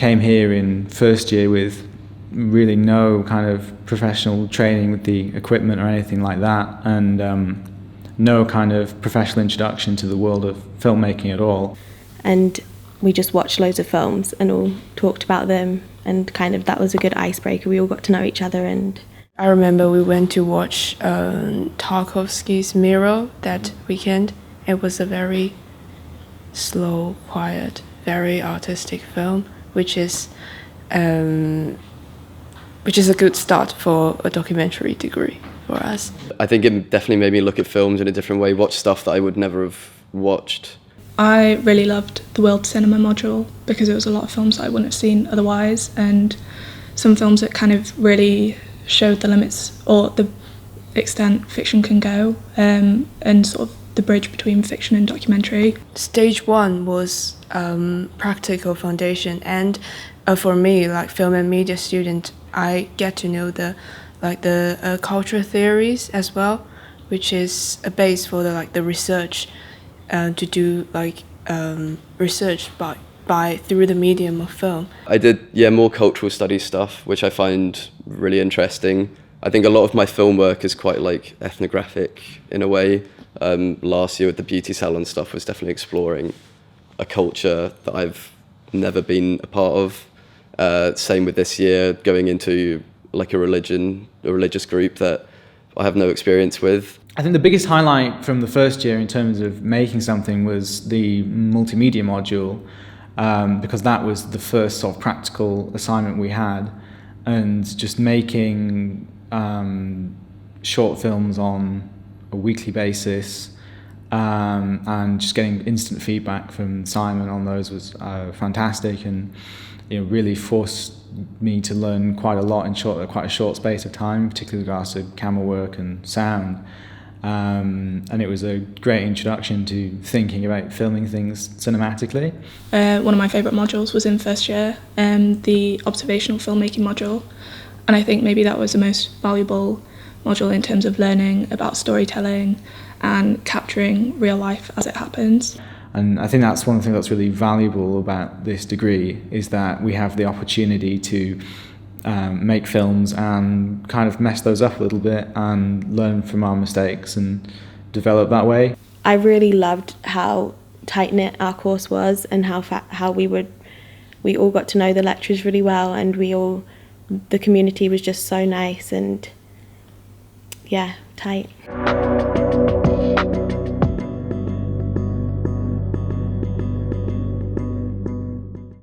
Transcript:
came here in first year with really no kind of professional training with the equipment or anything like that, and no kind of professional introduction to the world of filmmaking at all. And we just watched loads of films and all talked about them, and kind of that was a good icebreaker. We all got to know each other. And I remember we went to watch Tarkovsky's Mirror that weekend. It was a very slow, quiet, very artistic film, which is a good start for a documentary degree for us. I think it definitely made me look at films in a different way, watch stuff that I would never have watched. I really loved the World Cinema module because it was a lot of films that I wouldn't have seen otherwise, and some films that kind of really showed the limits or the extent fiction can go, and sort of the bridge between fiction and documentary. Stage one was practical foundation, and for me, like film and media student, I get to know the cultural theories as well, which is a base for the research to do research by through the medium of film. I did more cultural studies stuff, which I find really interesting. I think a lot of my film work is quite like ethnographic in a way. Last year with the beauty salon stuff was definitely exploring a culture that I've never been a part of. Same with this year, going into like a religious group that I have no experience with. I think the biggest highlight from the first year in terms of making something was the multimedia module, because that was the first sort of practical assignment we had, and just making short films on a weekly basis, and just getting instant feedback from Simon on those was fantastic, and really forced me to learn quite a lot in quite a short space of time, particularly with regards to camera work and sound. And it was a great introduction to thinking about filming things cinematically. One of my favourite modules was in first year, the observational filmmaking module, and I think maybe that was the most valuable module in terms of learning about storytelling and capturing real life as it happens. And I think that's one thing that's really valuable about this degree, is that we have the opportunity to make films and kind of mess those up a little bit and learn from our mistakes and develop that way. I really loved how tight-knit our course was, and how we all got to know the lecturers really well, and the community was just so nice and tight.